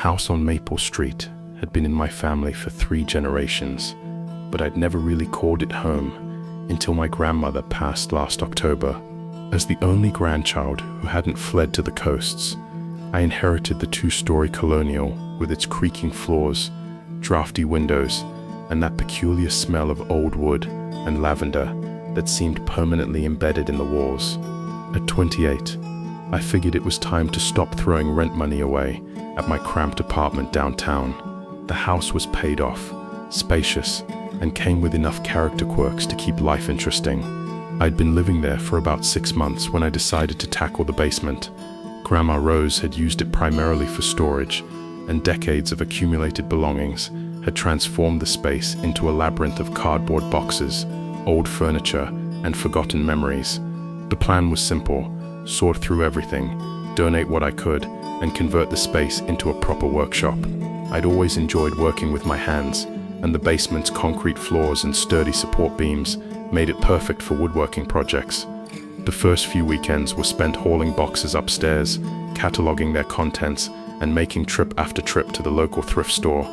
house on Maple Street had been in my family for 3 generations, but I'd never really called it home until my grandmother passed last October. As the only grandchild who hadn't fled to the coasts, I inherited the 2-story colonial with its creaking floors, drafty windows, and that peculiar smell of old wood and lavender that seemed permanently embedded in the walls. At 28, I figured it was time to stop throwing rent money away at my cramped apartment downtown. The house was paid off, spacious, and came with enough character quirks to keep life interesting. I'd been living there for about 6 months when I decided to tackle the basement. Grandma Rose had used it primarily for storage, and decades of accumulated belongings had transformed the space into a labyrinth of cardboard boxes, old furniture, and forgotten memories. The plan was simple: sort through everything, donate what I could, and convert the space into a proper workshop. I'd always enjoyed working with my hands, and the basement's concrete floors and sturdy support beams made it perfect for woodworking projects. The first few weekends were spent hauling boxes upstairs, cataloging their contents, and making trip after trip to the local thrift store.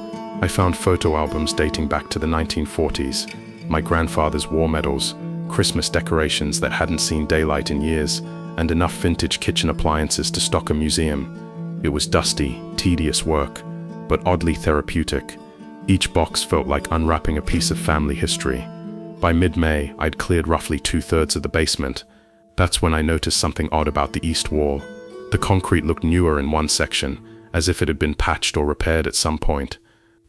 I found photo albums dating back to the 1940s, my grandfather's war medals, Christmas decorations that hadn't seen daylight in years, and enough vintage kitchen appliances to stock a museum. It was dusty, tedious work, but oddly therapeutic. Each box felt like unwrapping a piece of family history. By mid-May, I'd cleared roughly 2/3 of the basement. That's when I noticed something odd about the east wall. The concrete looked newer in one section, as if it had been patched or repaired at some point.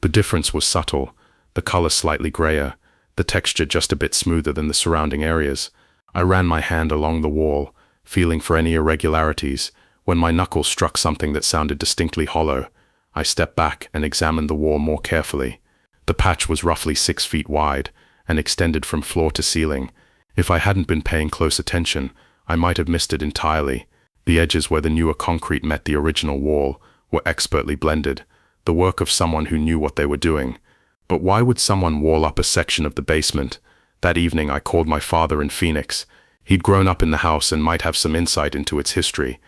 The difference was subtle, the color slightly grayer, the texture just a bit smoother than the surrounding areas. I ran my hand along the wall, feeling for any irregularities, when my knuckles struck something that sounded distinctly hollow. I stepped back and examined the wall more carefully. The patch was roughly 6 feet wide and extended from floor to ceiling. If I hadn't been paying close attention, I might have missed it entirely. The edges where the newer concrete met the original wall were expertly blended, the work of someone who knew what they were doing. But why would someone wall up a section of the basement? That evening I called my father in Phoenix. He'd grown up in the house and might have some insight into its history.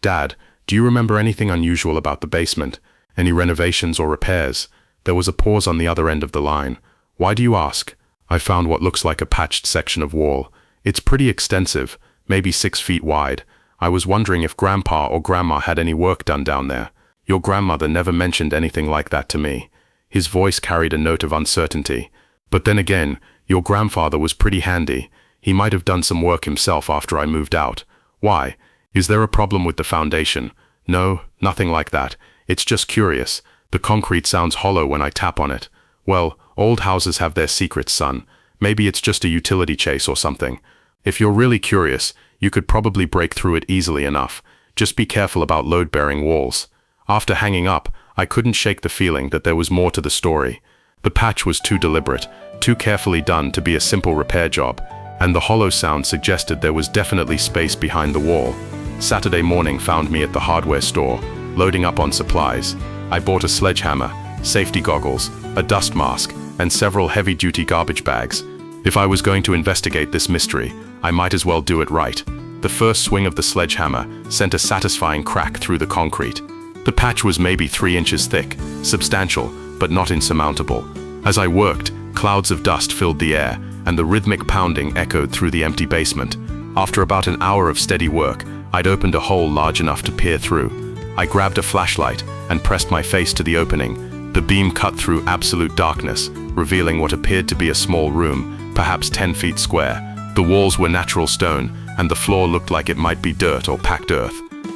"Dad, do you remember anything unusual about the basement? Any renovations or repairs?" There was a pause on the other end of the line. "Why do you ask?" "I found what looks like a patched section of wall. It's pretty extensive, maybe 6 feet wide. I was wondering if Grandpa or Grandma had any work done down there." "Your grandmother never mentioned anything like that to me." His voice carried a note of uncertainty. "But then again, your grandfather was pretty handy. He might have done some work himself after I moved out." "Why? Is there a problem with the foundation?" "No, nothing like that. It's just curious. The concrete sounds hollow when I tap on it." "Well, old houses have their secrets, son. Maybe it's just a utility chase or something. If you're really curious, you could probably break through it easily enough. Just be careful about load-bearing walls." After hanging up, I couldn't shake the feeling that there was more to the story. The patch was too deliberate, too carefully done to be a simple repair job, and the hollow sound suggested there was definitely space behind the wall. Saturday morning found me at the hardware store, loading up on supplies. I bought a sledgehammer, safety goggles, a dust mask, and several heavy-duty garbage bags. If I was going to investigate this mystery, I might as well do it right. The first swing of the sledgehammer sent a satisfying crack through the concrete. The patch was maybe 3 inches thick, substantial, but not insurmountable. As I worked, clouds of dust filled the air, and the rhythmic pounding echoed through the empty basement. After about an hour of steady work, I'd opened a hole large enough to peer through. I grabbed a flashlight and pressed my face to the opening. The beam cut through absolute darkness, revealing what appeared to be a small room, perhaps 10 feet square. The walls were natural stone, and the floor looked like it might be dirt or packed earth.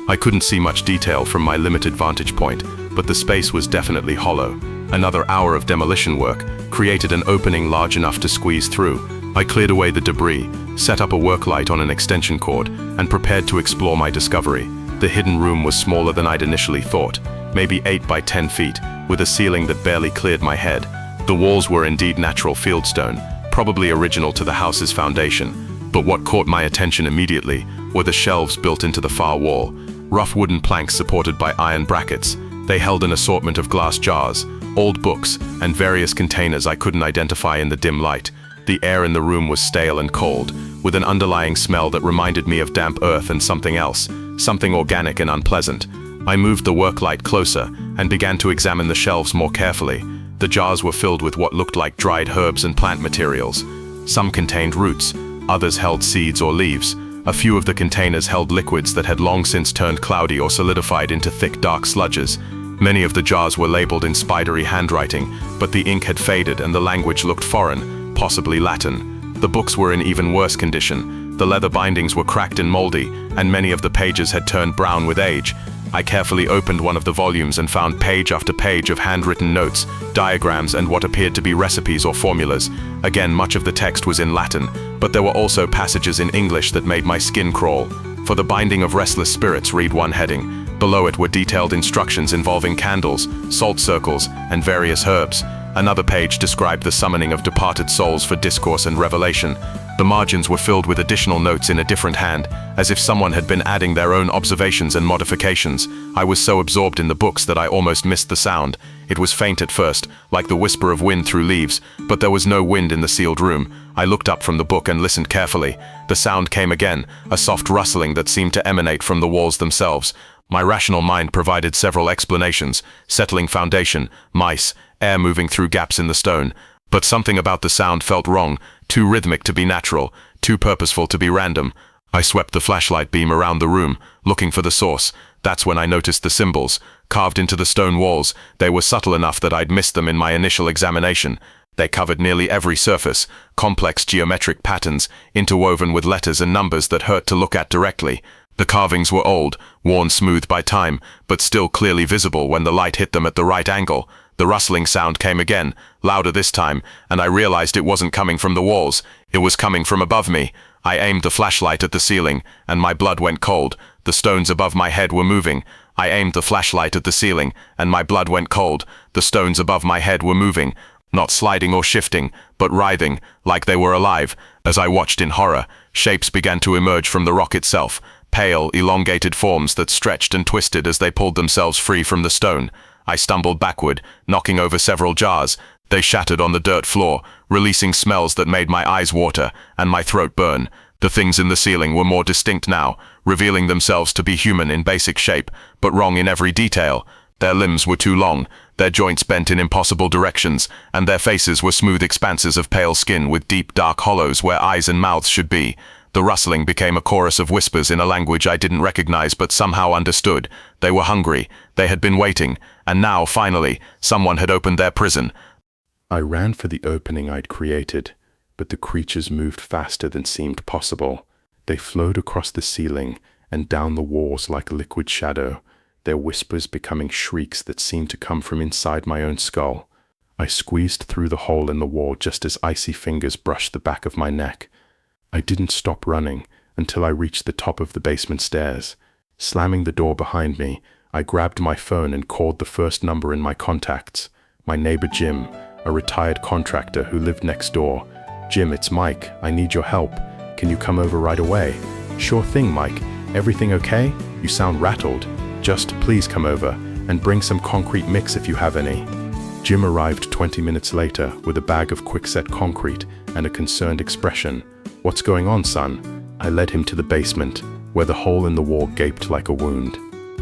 I couldn't see much detail from my limited vantage point, but the space was definitely hollow. Another hour of demolition work created an opening large enough to squeeze through. I cleared away the debris, set up a work light on an extension cord, and prepared to explore my discovery. The hidden room was smaller than I'd initially thought, maybe 8 by 10 feet, with a ceiling that barely cleared my head. The walls were indeed natural fieldstone, probably original to the house's foundation. But what caught my attention immediately were the shelves built into the far wall. Rough wooden planks supported by iron brackets. They held an assortment of glass jars, old books, and various containers I couldn't identify in the dim light. The air in the room was stale and cold, with an underlying smell that reminded me of damp earth and something else, something organic and unpleasant. I moved the worklight closer and began to examine the shelves more carefully. The jars were filled with what looked like dried herbs and plant materials. Some contained roots, others held seeds or leaves. A few of the containers held liquids that had long since turned cloudy or solidified into thick, dark sludges. Many of the jars were labeled in spidery handwriting, but the ink had faded and the language looked foreign, possibly Latin. The books were in even worse condition. The leather bindings were cracked and moldy, and many of the pages had turned brown with age. I carefully opened one of the volumes and found page after page of handwritten notes, diagrams, and what appeared to be recipes or formulas. Again, much of the text was in Latin, but there were also passages in English that made my skin crawl. For the binding of restless spirits, read one heading. Below it were detailed instructions involving candles, salt circles, and various herbs. Another page described the summoning of departed souls for discourse and revelation. The margins were filled with additional notes in a different hand, as if someone had been adding their own observations and modifications. I was so absorbed in the books that I almost missed the sound. It was faint at first, like the whisper of wind through leaves, but there was no wind in the sealed room. I looked up from the book and listened carefully. The sound came again, a soft rustling that seemed to emanate from the walls themselves. My rational mind provided several explanations: settling foundation, mice, air moving through gaps in the stone. But something about the sound felt wrong, too rhythmic to be natural, too purposeful to be random. I swept the flashlight beam around the room, looking for the source. That's when I noticed the symbols, carved into the stone walls. They were subtle enough that I'd missed them in my initial examination. They covered nearly every surface, complex geometric patterns, interwoven with letters and numbers that hurt to look at directly. The carvings were old, worn smooth by time, but still clearly visible when the light hit them at the right angle. The rustling sound came again, louder this time, and I realized it wasn't coming from the walls. It was coming from above me. I aimed the flashlight at the ceiling, and my blood went cold. The stones above my head were moving. I aimed the flashlight at the ceiling, and my blood went cold. The stones above my head were moving, not sliding or shifting, but writhing, like they were alive. As I watched in horror, shapes began to emerge from the rock itself. Pale, elongated forms that stretched and twisted as they pulled themselves free from the stone. I stumbled backward, knocking over several jars. They shattered on the dirt floor, releasing smells that made my eyes water and my throat burn. The things in the ceiling were more distinct now, revealing themselves to be human in basic shape, but wrong in every detail. Their limbs were too long, their joints bent in impossible directions, and their faces were smooth expanses of pale skin with deep, dark hollows where eyes and mouths should be. The rustling became a chorus of whispers in a language I didn't recognize but somehow understood. They were hungry, they had been waiting, and now, finally, someone had opened their prison. I ran for the opening I'd created, but the creatures moved faster than seemed possible. They flowed across the ceiling and down the walls like a liquid shadow, their whispers becoming shrieks that seemed to come from inside my own skull. I squeezed through the hole in the wall just as icy fingers brushed the back of my neck. I didn't stop running until I reached the top of the basement stairs. Slamming the door behind me, I grabbed my phone and called the first number in my contacts. My neighbor Jim, a retired contractor who lived next door. "Jim, it's Mike. I need your help. Can you come over right away?" "Sure thing, Mike. Everything okay? You sound rattled. Just please come over and bring some concrete mix if you have any." Jim arrived 20 minutes later with a bag of quickset concrete and a concerned expression. "What's going on, son?" I led him to the basement, where the hole in the wall gaped like a wound.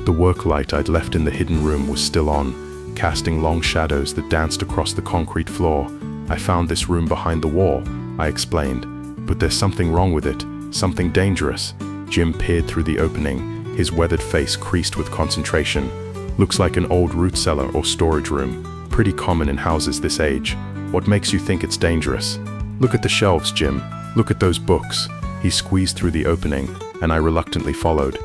The work light I'd left in the hidden room was still on, casting long shadows that danced across the concrete floor. "I found this room behind the wall," I explained, "but there's something wrong with it, something dangerous." Jim peered through the opening, his weathered face creased with concentration. "Looks like an old root cellar or storage room, pretty common in houses this age. What makes you think it's dangerous?" "Look at the shelves, Jim. Look at those books." He squeezed through the opening, and I reluctantly followed.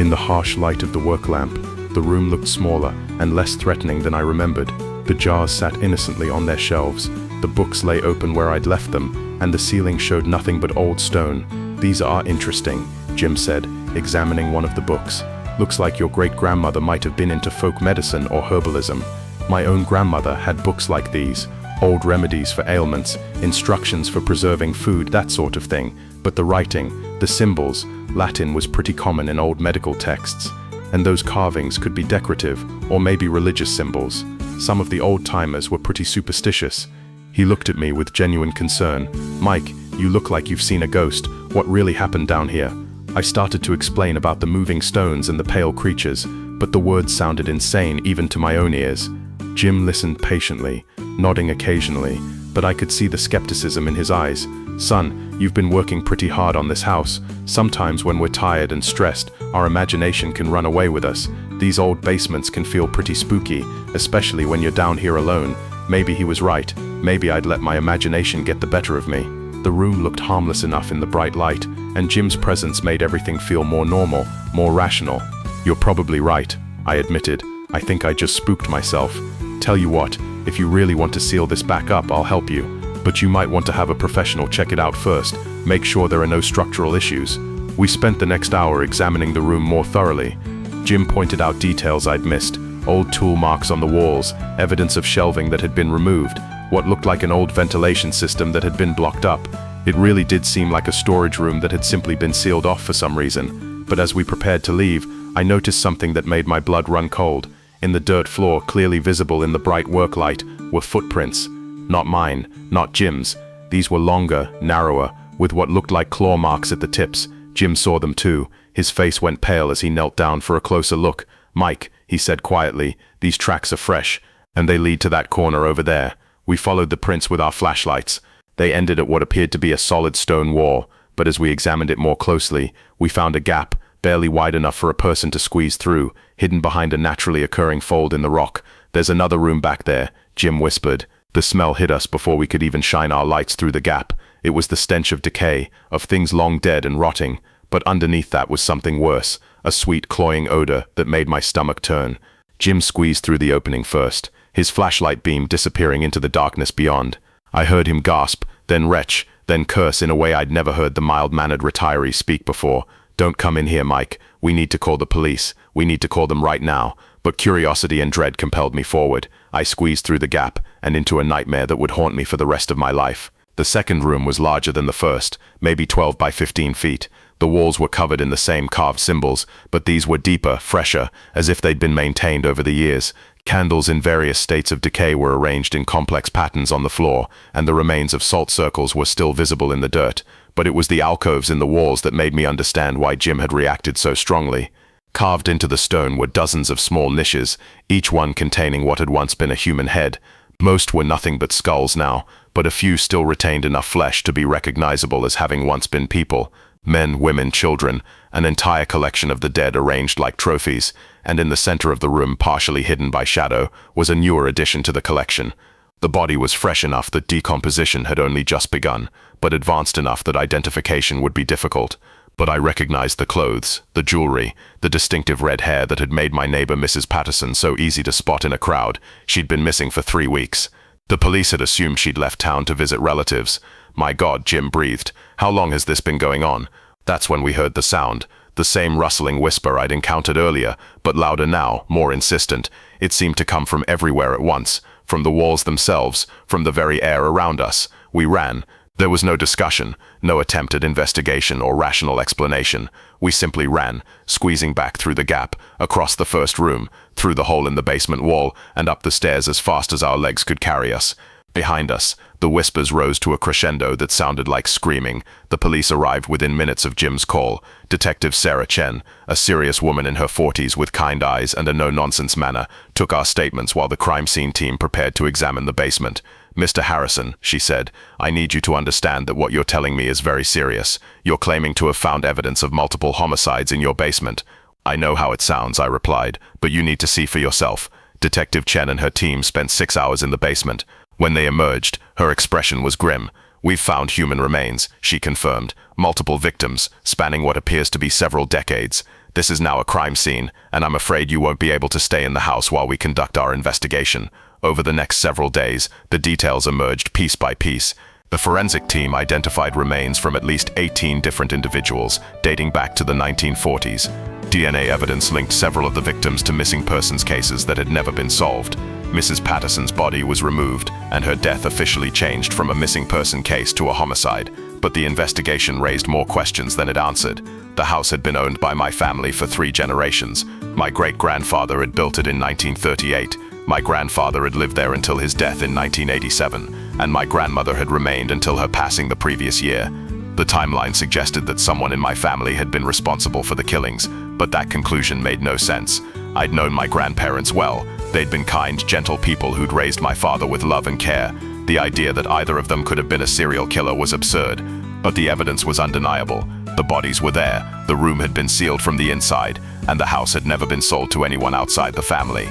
In the harsh light of the work lamp, the room looked smaller and less threatening than I remembered. The jars sat innocently on their shelves, the books lay open where I'd left them, and the ceiling showed nothing but old stone. "These are interesting," Jim said, examining one of the books. "Looks like your great-grandmother might have been into folk medicine or herbalism. My own grandmother had books like these, old remedies for ailments, instructions for preserving food, that sort of thing. But the writing, the symbols, Latin was pretty common in old medical texts. And those carvings could be decorative, or maybe religious symbols. Some of the old-timers were pretty superstitious." He looked at me with genuine concern. "Mike, you look like you've seen a ghost. What really happened down here?" I started to explain about the moving stones and the pale creatures, but the words sounded insane even to my own ears. Jim listened patiently, nodding occasionally, but I could see the skepticism in his eyes. "Son, you've been working pretty hard on this house. Sometimes when we're tired and stressed, our imagination can run away with us. These old basements can feel pretty spooky, especially when you're down here alone." Maybe he was right. Maybe I'd let my imagination get the better of me. The room looked harmless enough in the bright light, and Jim's presence made everything feel more normal, more rational. "You're probably right," I admitted. "I think I just spooked myself. Tell you what, if you really want to seal this back up, I'll help you. But you might want to have a professional check it out first. Make sure there are no structural issues." We spent the next hour examining the room more thoroughly. Jim pointed out details I'd missed. Old tool marks on the walls, evidence of shelving that had been removed, what looked like an old ventilation system that had been blocked up. It really did seem like a storage room that had simply been sealed off for some reason. But as we prepared to leave, I noticed something that made my blood run cold. In the dirt floor, clearly visible in the bright work light, were footprints. Not mine, not Jim's. These were longer, narrower, with what looked like claw marks at the tips. Jim saw them too. His face went pale as he knelt down for a closer look. "Mike," he said quietly, "these tracks are fresh, and they lead to that corner over there." We followed the prints with our flashlights. They ended at what appeared to be a solid stone wall, but as we examined it more closely, we found a gap, barely wide enough for a person to squeeze through, hidden behind a naturally occurring fold in the rock. "There's another room back there," Jim whispered. The smell hit us before we could even shine our lights through the gap. It was the stench of decay, of things long dead and rotting, but underneath that was something worse, a sweet cloying odor that made my stomach turn. Jim squeezed through the opening first, his flashlight beam disappearing into the darkness beyond. I heard him gasp, then retch, then curse in a way I'd never heard the mild-mannered retiree speak before. "Don't come in here, Mike. We need to call the police. We need to call them right now." But curiosity and dread compelled me forward. I squeezed through the gap and into a nightmare that would haunt me for the rest of my life. The second room was larger than the first, maybe 12 by 15 feet. The walls were covered in the same carved symbols, but these were deeper, fresher, as if they'd been maintained over the years. Candles in various states of decay were arranged in complex patterns on the floor, and the remains of salt circles were still visible in the dirt. But it was the alcoves in the walls that made me understand why Jim had reacted so strongly. Carved into the stone were dozens of small niches, each one containing what had once been a human head. Most were nothing but skulls now, but a few still retained enough flesh to be recognizable as having once been people. Men, women, children, an entire collection of the dead arranged like trophies, and in the center of the room, partially hidden by shadow, was a newer addition to the collection. The body was fresh enough that decomposition had only just begun, but advanced enough that identification would be difficult. But I recognized the clothes, the jewelry, the distinctive red hair that had made my neighbor Mrs. Patterson so easy to spot in a crowd. She'd been missing for 3 weeks. The police had assumed she'd left town to visit relatives. "My God," Jim breathed. "How long has this been going on?" That's when we heard the sound, the same rustling whisper I'd encountered earlier, but louder now, more insistent. It seemed to come from everywhere at once, from the walls themselves, from the very air around us. We ran. There was no discussion, no attempt at investigation or rational explanation. We simply ran, squeezing back through the gap, across the first room, through the hole in the basement wall, and up the stairs as fast as our legs could carry us. Behind us, the whispers rose to a crescendo that sounded like screaming. The police arrived within minutes of Jim's call. Detective Sarah Chen, a serious woman in her 40s with kind eyes and a no-nonsense manner, took our statements while the crime scene team prepared to examine the basement. "Mr. Harrison," she said, "I need you to understand that what you're telling me is very serious. You're claiming to have found evidence of multiple homicides in your basement." "I know how it sounds," I replied, "but you need to see for yourself." Detective Chen and her team spent 6 hours in the basement. When they emerged, her expression was grim. "We've found human remains," she confirmed. "Multiple victims, spanning what appears to be several decades. This is now a crime scene, and I'm afraid you won't be able to stay in the house while we conduct our investigation." Over the next several days, the details emerged piece by piece. The forensic team identified remains from at least 18 different individuals, dating back to the 1940s. DNA evidence linked several of the victims to missing persons cases that had never been solved. Mrs. Patterson's body was removed, and her death officially changed from a missing person case to a homicide. But the investigation raised more questions than it answered. The house had been owned by my family for 3 generations. My great-grandfather had built it in 1938. My grandfather had lived there until his death in 1987, and my grandmother had remained until her passing the previous year. The timeline suggested that someone in my family had been responsible for the killings, but that conclusion made no sense. I'd known my grandparents well. They'd been kind, gentle people who'd raised my father with love and care. The idea that either of them could have been a serial killer was absurd, but the evidence was undeniable. The bodies were there, the room had been sealed from the inside, and the house had never been sold to anyone outside the family.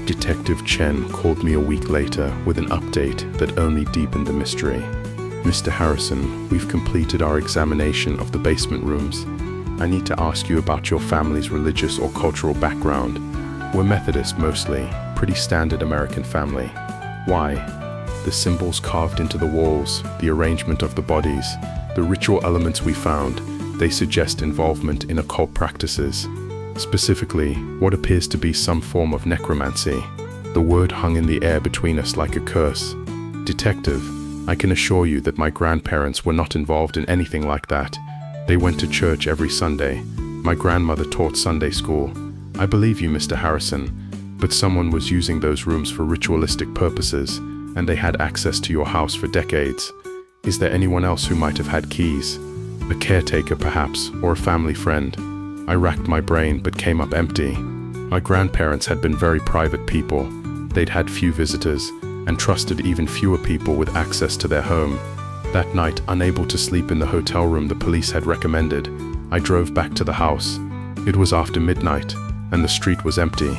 Detective Chen called me a week later with an update that only deepened the mystery. Mr. Harrison, we've completed our examination of the basement rooms. I need to ask you about your family's religious or cultural background. We're Methodist mostly, pretty standard American family. Why? The symbols carved into the walls, the arrangement of the bodies, the ritual elements we found, they suggest involvement in occult practices. Specifically, what appears to be some form of necromancy. The word hung in the air between us like a curse. Detective, I can assure you that my grandparents were not involved in anything like that. They went to church every Sunday. My grandmother taught Sunday school. I believe you, Mr. Harrison, but someone was using those rooms for ritualistic purposes, and they had access to your house for decades. Is there anyone else who might have had keys? A caretaker perhaps, or a family friend? I racked my brain but came up empty. My grandparents had been very private people. They'd had few visitors, and trusted even fewer people with access to their home. That night, unable to sleep in the hotel room the police had recommended, I drove back to the house. It was after midnight, and the street was empty.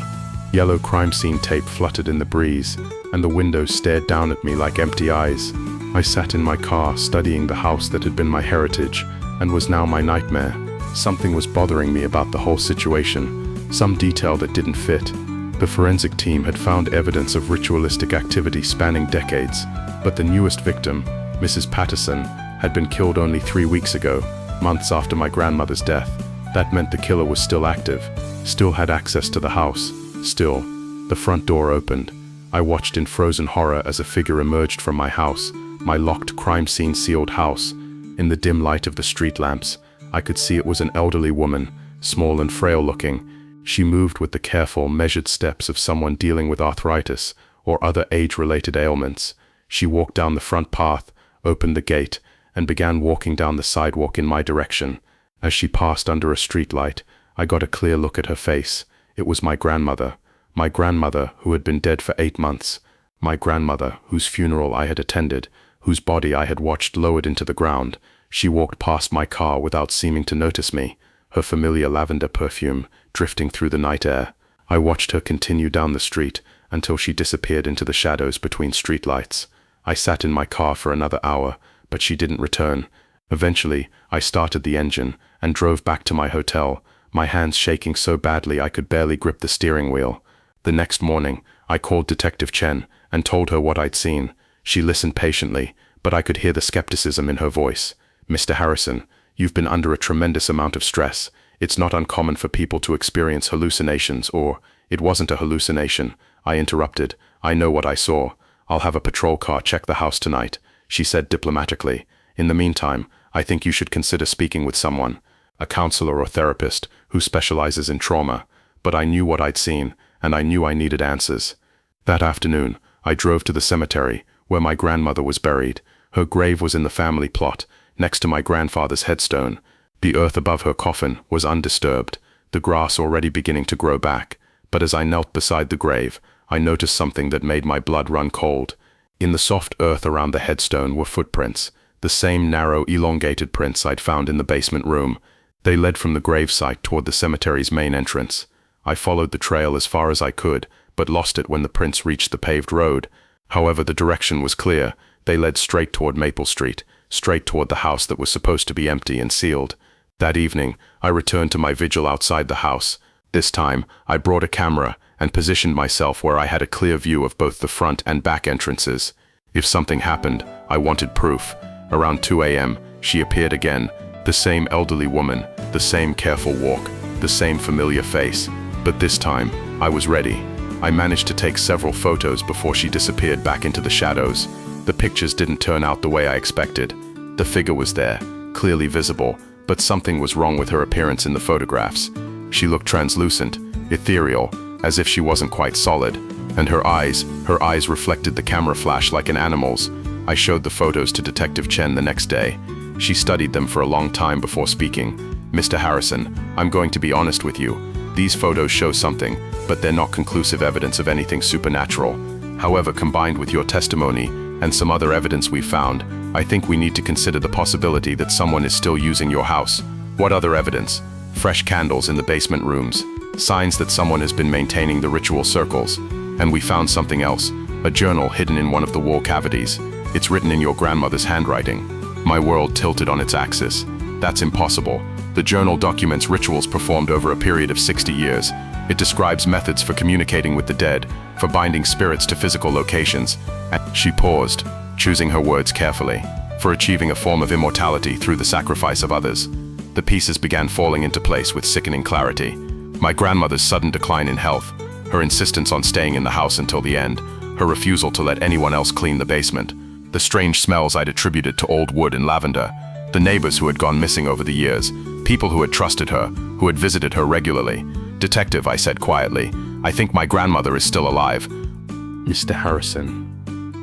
Yellow crime scene tape fluttered in the breeze, and the windows stared down at me like empty eyes. I sat in my car, studying the house that had been my heritage, and was now my nightmare. Something was bothering me about the whole situation, some detail that didn't fit. The forensic team had found evidence of ritualistic activity spanning decades, but the newest victim, Mrs. Patterson, had been killed only 3 weeks ago, months after my grandmother's death. That meant the killer was still active, still had access to the house. Still, the front door opened. I watched in frozen horror as a figure emerged from my house, my locked crime scene sealed house. In the dim light of the street lamps, I could see it was an elderly woman, small and frail looking. She moved with the careful, measured steps of someone dealing with arthritis or other age-related ailments. She walked down the front path, opened the gate, and began walking down the sidewalk in my direction. As she passed under a streetlight, I got a clear look at her face. It was my grandmother who had been dead for 8 months, my grandmother whose funeral I had attended, whose body I had watched lowered into the ground. She walked past my car without seeming to notice me, her familiar lavender perfume drifting through the night air. I watched her continue down the street until she disappeared into the shadows between streetlights. I sat in my car for another hour, but she didn't return. Eventually, I started the engine and drove back to my hotel, my hands shaking so badly I could barely grip the steering wheel. The next morning, I called Detective Chen and told her what I'd seen. She listened patiently, but I could hear the skepticism in her voice. Mr. Harrison, you've been under a tremendous amount of stress. It's not uncommon for people to experience hallucinations or, it wasn't a hallucination, I interrupted. I know what I saw. I'll have a patrol car check the house tonight, she said diplomatically. In the meantime, I think you should consider speaking with someone, a counselor or therapist who specializes in trauma. But I knew what I'd seen, and I knew I needed answers. That afternoon, I drove to the cemetery where my grandmother was buried. Her grave was in the family plot, next to my grandfather's headstone. The earth above her coffin was undisturbed, the grass already beginning to grow back. But as I knelt beside the grave, I noticed something that made my blood run cold. In the soft earth around the headstone were footprints, the same narrow, elongated prints I'd found in the basement room. They led from the gravesite toward the cemetery's main entrance. I followed the trail as far as I could, but lost it when the prints reached the paved road. However, the direction was clear. They led straight toward Maple Street, straight toward the house that was supposed to be empty and sealed. That evening, I returned to my vigil outside the house. This time, I brought a camera and positioned myself where I had a clear view of both the front and back entrances. If something happened, I wanted proof. Around 2 a.m., she appeared again, the same elderly woman, the same careful walk, the same familiar face. But this time, I was ready. I managed to take several photos before she disappeared back into the shadows. The pictures didn't turn out the way I expected. The figure was there, clearly visible, but something was wrong with her appearance in the photographs. She looked translucent, ethereal, as if she wasn't quite solid, and her eyes reflected the camera flash like an animal's. I showed the photos to Detective Chen the next day. She studied them for a long time before speaking. Mr. Harrison, I'm going to be honest with you. These photos show something, but they're not conclusive evidence of anything supernatural. However, combined with your testimony and some other evidence we found, I think we need to consider the possibility that someone is still using your house. What other evidence? Fresh candles in the basement rooms, signs that someone has been maintaining the ritual circles. And we found something else, a journal hidden in one of the wall cavities. It's written in your grandmother's handwriting. My world tilted on its axis. That's impossible. The journal documents rituals performed over a period of 60 years. It describes methods for communicating with the dead, for binding spirits to physical locations. And she paused, choosing her words carefully, for achieving a form of immortality through the sacrifice of others. The pieces began falling into place with sickening clarity. My grandmother's sudden decline in health, her insistence on staying in the house until the end, her refusal to let anyone else clean the basement, the strange smells I'd attributed to old wood and lavender, the neighbors who had gone missing over the years, people who had trusted her, who had visited her regularly. "Detective," I said quietly, "I think my grandmother is still alive." Mr. Harrison,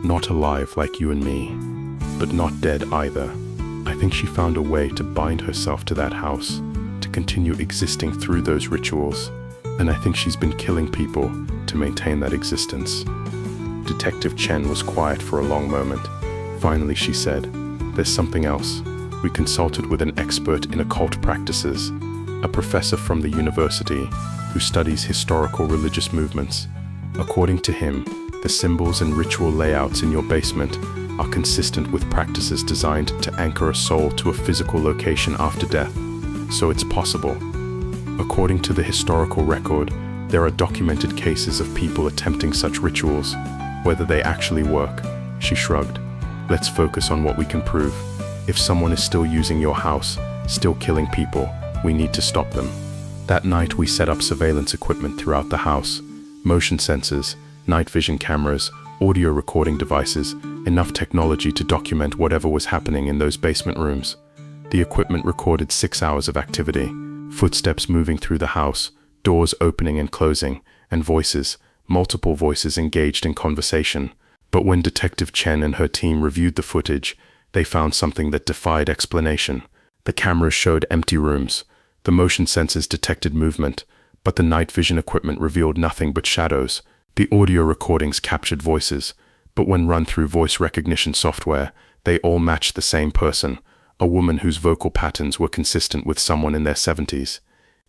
not alive like you and me, but not dead either. I think she found a way to bind herself to that house, to continue existing through those rituals, and I think she's been killing people to maintain that existence. Detective Chen was quiet for a long moment. Finally, she said, "There's something else." We consulted with an expert in occult practices, a professor from the university who studies historical religious movements. According to him, the symbols and ritual layouts in your basement are consistent with practices designed to anchor a soul to a physical location after death, so it's possible. According to the historical record, there are documented cases of people attempting such rituals. Whether they actually work, she shrugged. Let's focus on what we can prove. If someone is still using your house, still killing people, we need to stop them. That night we set up surveillance equipment throughout the house, motion sensors, night vision cameras, audio recording devices, enough technology to document whatever was happening in those basement rooms. The equipment recorded 6 hours of activity, footsteps moving through the house, doors opening and closing, and voices, multiple voices engaged in conversation. But when Detective Chen and her team reviewed the footage, they found something that defied explanation. The cameras showed empty rooms. The motion sensors detected movement, but the night vision equipment revealed nothing but shadows. The audio recordings captured voices, but when run through voice recognition software, they all matched the same person, a woman whose vocal patterns were consistent with someone in their 70s.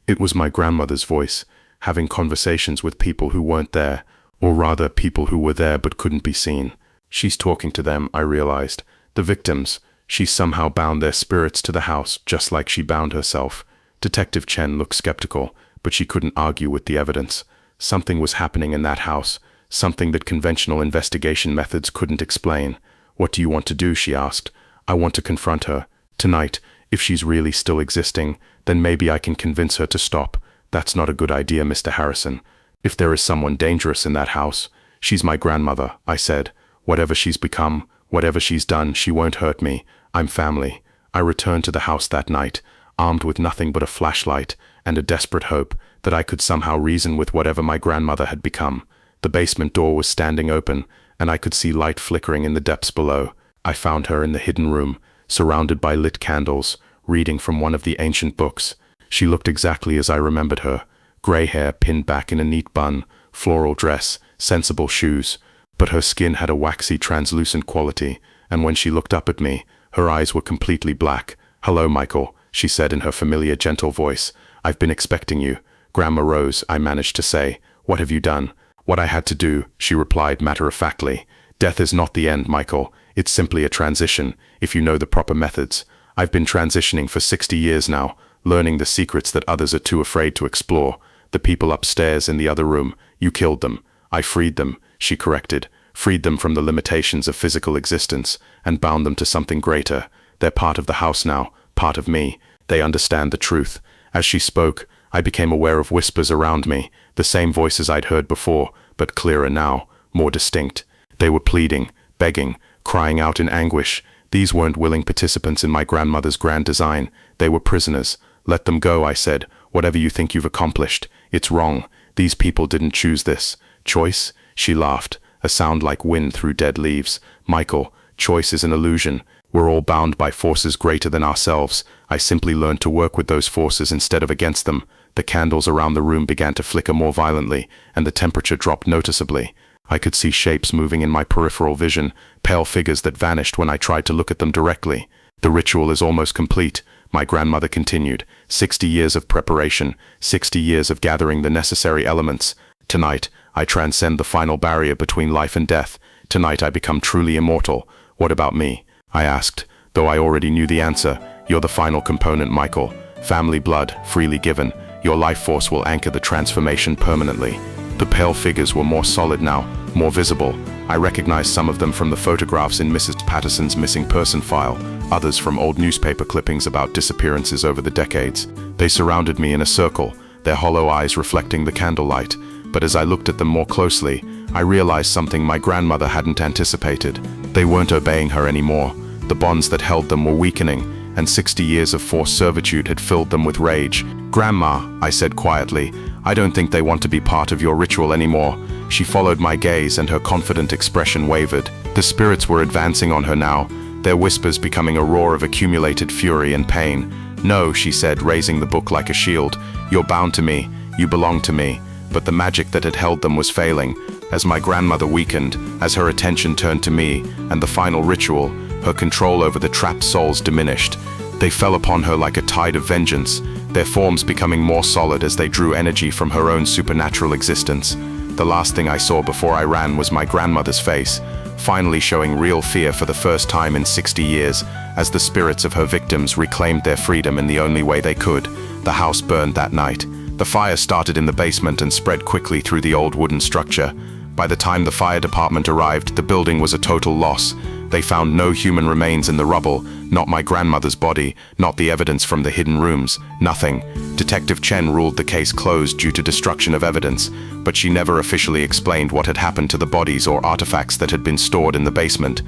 It was my grandmother's voice, having conversations with people who weren't there, or rather people who were there but couldn't be seen. She's talking to them, I realized. The victims. She somehow bound their spirits to the house, just like she bound herself. Detective Chen looked skeptical, but she couldn't argue with the evidence. Something was happening in that house, something that conventional investigation methods couldn't explain. "What do you want to do?" she asked. "I want to confront her. Tonight, if she's really still existing, then maybe I can convince her to stop." "That's not a good idea, Mr. Harrison. If there is someone dangerous in that house, she's my grandmother," I said. "Whatever she's become, whatever she's done, she won't hurt me. I'm family." I returned to the house that night, armed with nothing but a flashlight and a desperate hope that I could somehow reason with whatever my grandmother had become. The basement door was standing open, and I could see light flickering in the depths below. I found her in the hidden room, surrounded by lit candles, reading from one of the ancient books. She looked exactly as I remembered her. Gray hair pinned back in a neat bun, floral dress, sensible shoes. But her skin had a waxy, translucent quality, and when she looked up at me, her eyes were completely black. "Hello, Michael," she said in her familiar, gentle voice. "I've been expecting you." "Grandma Rose," I managed to say. "What have you done?" "What I had to do," she replied matter-of-factly. "Death is not the end, Michael. It's simply a transition, if you know the proper methods. I've been transitioning for 60 years now, learning the secrets that others are too afraid to explore. The people upstairs in the other room, you killed them. I freed them," she corrected, "freed them from the limitations of physical existence and bound them to something greater. They're part of the house now, part of me. They understand the truth." As she spoke, I became aware of whispers around me, the same voices I'd heard before, but clearer now, more distinct. They were pleading, begging, crying out in anguish. These weren't willing participants in my grandmother's grand design. They were prisoners. "Let them go," I said. "Whatever you think you've accomplished, it's wrong. These people didn't choose this." "Choice?" She laughed, a sound like wind through dead leaves. "Michael, choice is an illusion. We're all bound by forces greater than ourselves. I simply learned to work with those forces instead of against them. The candles around the room began to flicker more violently, and the temperature dropped noticeably. I could see shapes moving in my peripheral vision, pale figures that vanished when I tried to look at them directly. The ritual is almost complete, my grandmother continued. 60 years of preparation, 60 years of gathering the necessary elements. Tonight, I transcend the final barrier between life and death. Tonight I become truly immortal. What about me? I asked, though I already knew the answer. You're the final component, Michael. Family blood, freely given. Your life force will anchor the transformation permanently. The pale figures were more solid now, more visible. I recognized some of them from the photographs in Mrs. Patterson's missing person file, others from old newspaper clippings about disappearances over the decades. They surrounded me in a circle, their hollow eyes reflecting the candlelight. But as I looked at them more closely, I realized something my grandmother hadn't anticipated. They weren't obeying her anymore. The bonds that held them were weakening, and 60 years of forced servitude had filled them with rage. "Grandma," I said quietly, "I don't think they want to be part of your ritual anymore." She followed my gaze, and her confident expression wavered. The spirits were advancing on her now, their whispers becoming a roar of accumulated fury and pain. "No," she said, raising the book like a shield. "You're bound to me. You belong to me." But the magic that had held them was failing. As my grandmother weakened, as her attention turned to me and the final ritual, her control over the trapped souls diminished. They fell upon her like a tide of vengeance, their forms becoming more solid as they drew energy from her own supernatural existence. The last thing I saw before I ran was my grandmother's face, finally showing real fear for the first time in 60 years, as the spirits of her victims reclaimed their freedom in the only way they could. The house burned that night. The fire started in the basement and spread quickly through the old wooden structure. By the time the fire department arrived, the building was a total loss. They found no human remains in the rubble, not my grandmother's body, not the evidence from the hidden rooms, nothing. Detective Chen ruled the case closed due to destruction of evidence, but she never officially explained what had happened to the bodies or artifacts that had been stored in the basement.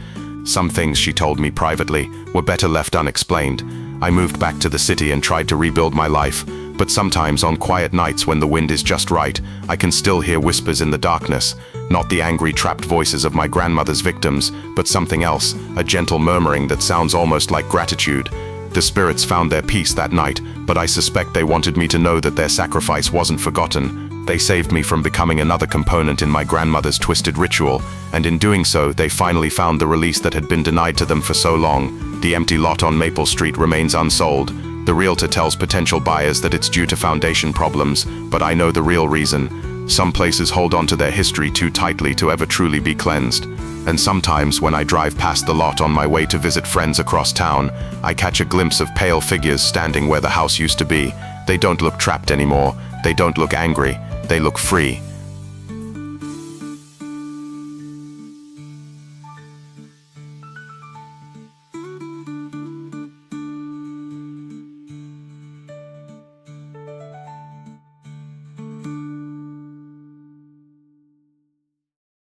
Some things, she told me privately, were better left unexplained. I moved back to the city and tried to rebuild my life, but sometimes on quiet nights when the wind is just right, I can still hear whispers in the darkness. Not the angry, trapped voices of my grandmother's victims, but something else, a gentle murmuring that sounds almost like gratitude. The spirits found their peace that night, but I suspect they wanted me to know that their sacrifice wasn't forgotten. They saved me from becoming another component in my grandmother's twisted ritual, and in doing so, they finally found the release that had been denied to them for so long. The empty lot on Maple Street remains unsold. The realtor tells potential buyers that it's due to foundation problems, but I know the real reason. Some places hold on to their history too tightly to ever truly be cleansed. And sometimes when I drive past the lot on my way to visit friends across town, I catch a glimpse of pale figures standing where the house used to be. They don't look trapped anymore. They don't look angry. They look free.